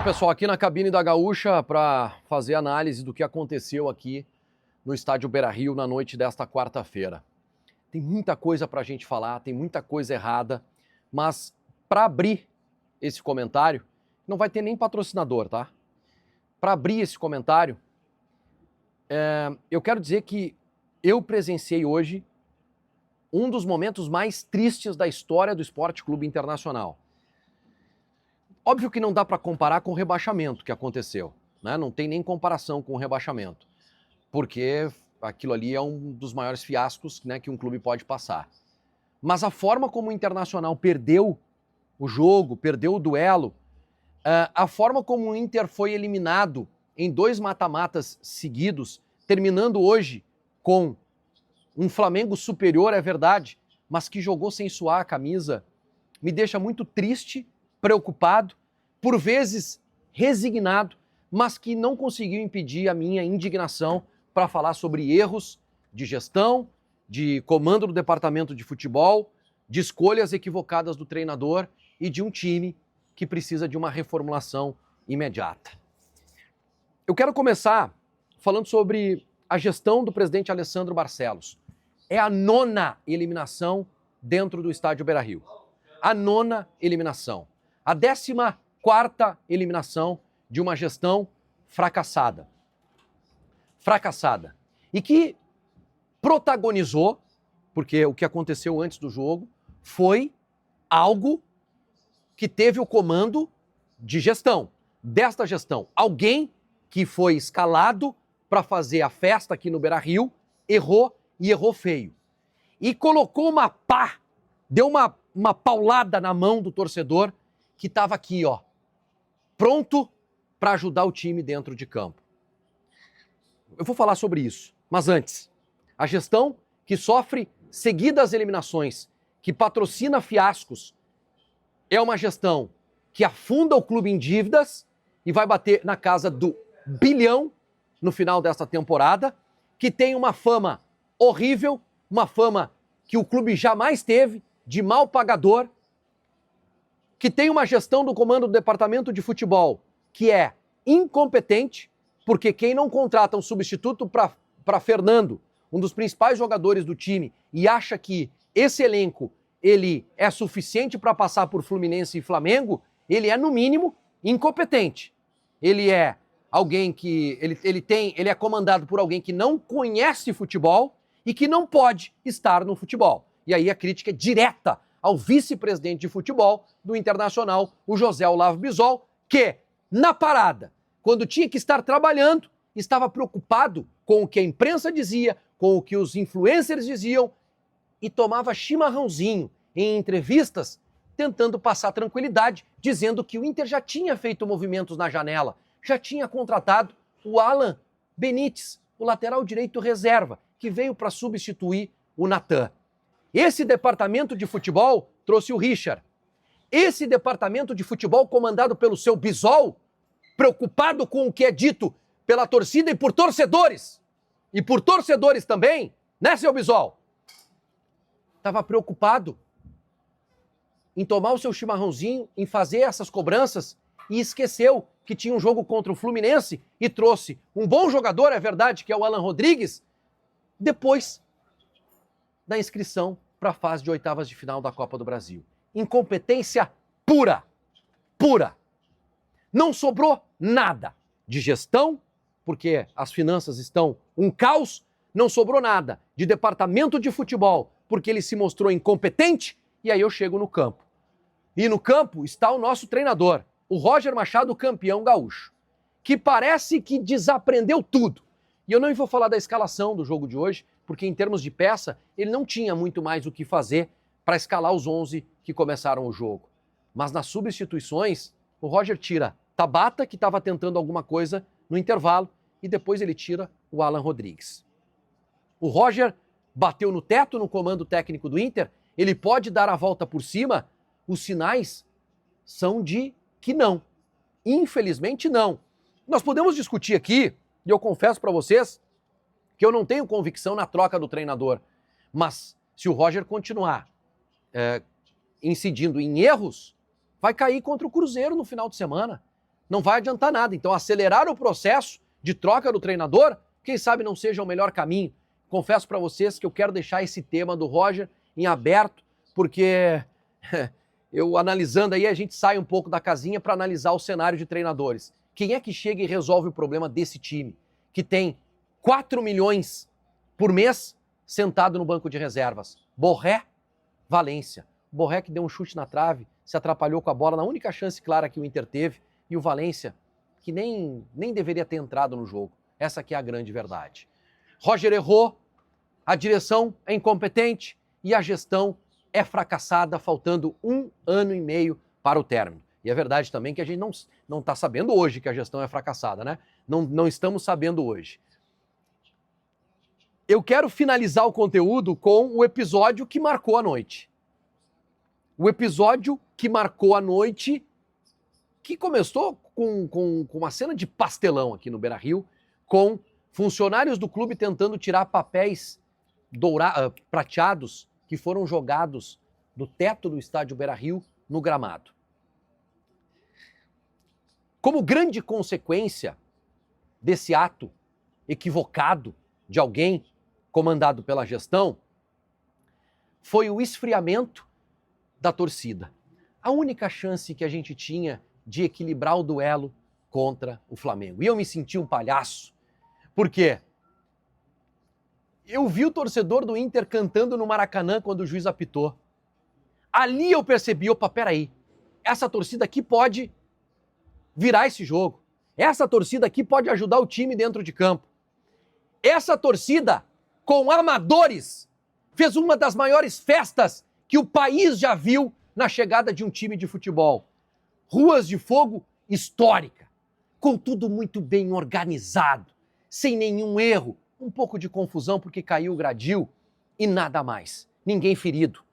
pessoal, aqui na cabine da Gaúcha para fazer análise do que aconteceu aqui no estádio Beira-Rio na noite desta quarta-feira. Tem muita coisa para a gente falar, tem muita coisa errada, mas para abrir esse comentário, não vai ter nem patrocinador, tá? Para abrir esse comentário, eu quero dizer que eu presenciei hoje um dos momentos mais tristes da história do Esporte Clube Internacional. Óbvio que não dá para comparar com o rebaixamento que aconteceu, né? Não tem nem comparação com o rebaixamento, porque aquilo ali é um dos maiores fiascos, né, que um clube pode passar. Mas a forma como o Internacional perdeu o jogo, perdeu o duelo, a forma como o Inter foi eliminado em 2 mata-matas seguidos, terminando hoje com um Flamengo superior, é verdade, mas que jogou sem suar a camisa, me deixa muito triste, preocupado, por vezes resignado, mas que não conseguiu impedir a minha indignação para falar sobre erros de gestão, de comando do departamento de futebol, de escolhas equivocadas do treinador e de um time que precisa de uma reformulação imediata. Eu quero começar falando sobre a gestão do presidente Alessandro Barcelos. É a 9ª eliminação dentro do estádio Beira-Rio. A 9ª eliminação. A 14ª eliminação de uma gestão fracassada. Fracassada. E que protagonizou, porque o que aconteceu antes do jogo foi algo que teve o comando de gestão, desta gestão. Alguém que foi escalado para fazer a festa aqui no Beira-Rio, errou e errou feio. E colocou uma pá, deu uma paulada na mão do torcedor que estava aqui, ó, pronto para ajudar o time dentro de campo. Eu vou falar sobre isso, mas antes, a gestão que sofre seguidas eliminações, que patrocina fiascos, é uma gestão que afunda o clube em dívidas e vai bater na casa do bilhão no final desta temporada, que tem uma fama horrível, uma fama que o clube jamais teve, de mal pagador, que tem uma gestão do comando do departamento de futebol que é incompetente, porque quem não contrata um substituto para Fernando, um dos principais jogadores do time, e acha que esse elenco ele é suficiente para passar por Fluminense e Flamengo, ele é, no mínimo, incompetente. Ele é alguém que ele é comandado por alguém que não conhece futebol e que não pode estar no futebol. E aí a crítica é direta ao vice-presidente de futebol do Internacional, o José Olavo Bisol, que, na parada, quando tinha que estar trabalhando, estava preocupado com o que a imprensa dizia, com o que os influencers diziam, e tomava chimarrãozinho em entrevistas, tentando passar tranquilidade, dizendo que o Inter já tinha feito movimentos na janela, já tinha contratado o Alan Benítez, o lateral direito reserva, que veio para substituir o Natan. Esse departamento de futebol trouxe o Richard. Esse departamento de futebol comandado pelo seu Bisol, preocupado com o que é dito pela torcida e por torcedores também, né, seu Bisol? Estava preocupado em tomar o seu chimarrãozinho, em fazer essas cobranças e esqueceu que tinha um jogo contra o Fluminense e trouxe um bom jogador, é verdade, que é o Alan Rodrigues, depois da inscrição para a fase de oitavas de final da Copa do Brasil. Incompetência pura. Pura. Não sobrou nada de gestão, porque as finanças estão um caos, não sobrou nada de departamento de futebol, porque ele se mostrou incompetente, e aí eu chego no campo. E no campo está o nosso treinador, o Roger Machado, campeão gaúcho, que parece que desaprendeu tudo. E eu não vou falar da escalação do jogo de hoje, porque em termos de peça, ele não tinha muito mais o que fazer para escalar os 11 que começaram o jogo. Mas nas substituições, o Roger tira Tabata, que estava tentando alguma coisa no intervalo, e depois ele tira o Alan Rodrigues. O Roger bateu no teto no comando técnico do Inter, ele pode dar a volta por cima, os sinais são de que não. Infelizmente não. Nós podemos discutir aqui, e eu confesso para vocês que eu não tenho convicção na troca do treinador, mas se o Roger continuar incidindo em erros, vai cair contra o Cruzeiro no final de semana. Não vai adiantar nada. Então, acelerar o processo de troca do treinador, quem sabe não seja o melhor caminho. Confesso para vocês que eu quero deixar esse tema do Roger em aberto, porque eu analisando aí, a gente sai um pouco da casinha para analisar o cenário de treinadores. Quem é que chega e resolve o problema desse time, que tem 4 milhões por mês sentado no banco de reservas? Borré, Valência. Borré que deu um chute na trave, se atrapalhou com a bola na única chance clara que o Inter teve, e o Valência, que nem deveria ter entrado no jogo. Essa aqui é a grande verdade. Roger errou, a direção é incompetente e a gestão é fracassada, faltando 1 ano e meio para o término. E é verdade também que a gente não está sabendo hoje que a gestão é fracassada, né? Não estamos sabendo hoje. Eu quero finalizar o conteúdo com o episódio que marcou a noite. O episódio que marcou a noite, que começou com uma cena de pastelão aqui no Beira-Rio, com funcionários do clube tentando tirar papéis prateados que foram jogados do teto do estádio Beira-Rio no gramado. Como grande consequência desse ato equivocado de alguém comandado pela gestão, foi o esfriamento da torcida. A única chance que a gente tinha de equilibrar o duelo contra o Flamengo. E eu me senti um palhaço. Por quê? Eu vi o torcedor do Inter cantando no Maracanã quando o juiz apitou. Ali eu percebi, opa, peraí, essa torcida aqui pode virar esse jogo. Essa torcida aqui pode ajudar o time dentro de campo. Essa torcida, com amadores, fez uma das maiores festas que o país já viu na chegada de um time de futebol. Ruas de fogo histórica, com tudo muito bem organizado, sem nenhum erro, um pouco de confusão porque caiu o gradil e nada mais. Ninguém ferido,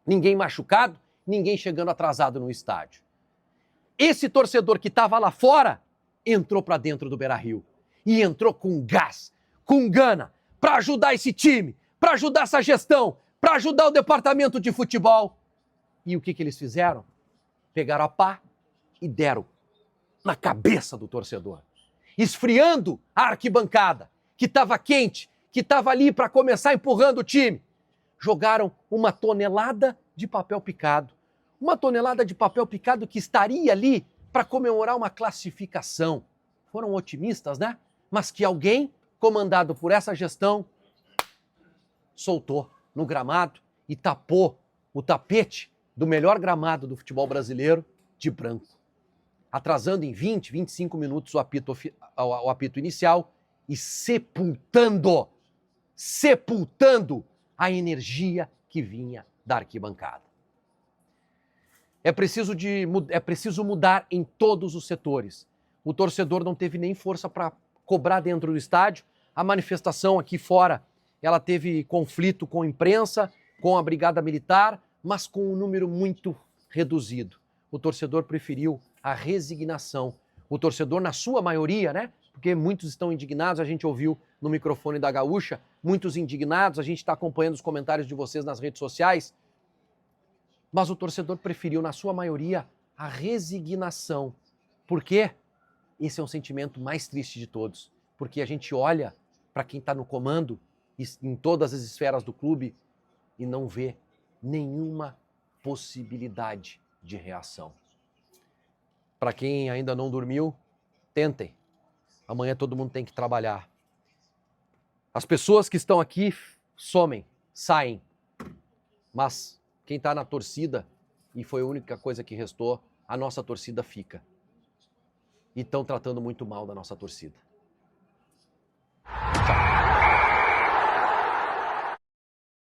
ninguém machucado, ninguém chegando atrasado no estádio. Esse torcedor que estava lá fora entrou para dentro do Beira-Rio e entrou com gás, com gana, para ajudar esse time, para ajudar essa gestão, para ajudar o departamento de futebol. E o que eles fizeram? Pegaram a pá e deram na cabeça do torcedor, esfriando a arquibancada, que estava quente, que estava ali para começar empurrando o time. Jogaram 1 tonelada de papel picado. 1 tonelada de papel picado que estaria ali para comemorar uma classificação. Foram otimistas, né? Mas que alguém, comandado por essa gestão, soltou no gramado e tapou o tapete do melhor gramado do futebol brasileiro de branco, atrasando em 20, 25 minutos o apito inicial e sepultando a energia que vinha da arquibancada. É preciso mudar em todos os setores. O torcedor não teve nem força para cobrar dentro do estádio. A manifestação aqui fora, ela teve conflito com a imprensa, com a Brigada Militar, mas com um número muito reduzido. O torcedor preferiu a resignação. O torcedor, na sua maioria, né? Porque muitos estão indignados, a gente ouviu no microfone da Gaúcha, muitos indignados, a gente está acompanhando os comentários de vocês nas redes sociais, mas o torcedor preferiu, na sua maioria, a resignação. Por quê? Esse é um sentimento mais triste de todos, porque a gente olha para quem está no comando, em todas as esferas do clube, e não vê nenhuma possibilidade de reação. Para quem ainda não dormiu, tentem. Amanhã todo mundo tem que trabalhar. As pessoas que estão aqui somem, saem. Mas quem está na torcida, e foi a única coisa que restou, a nossa torcida fica. E estão tratando muito mal da nossa torcida.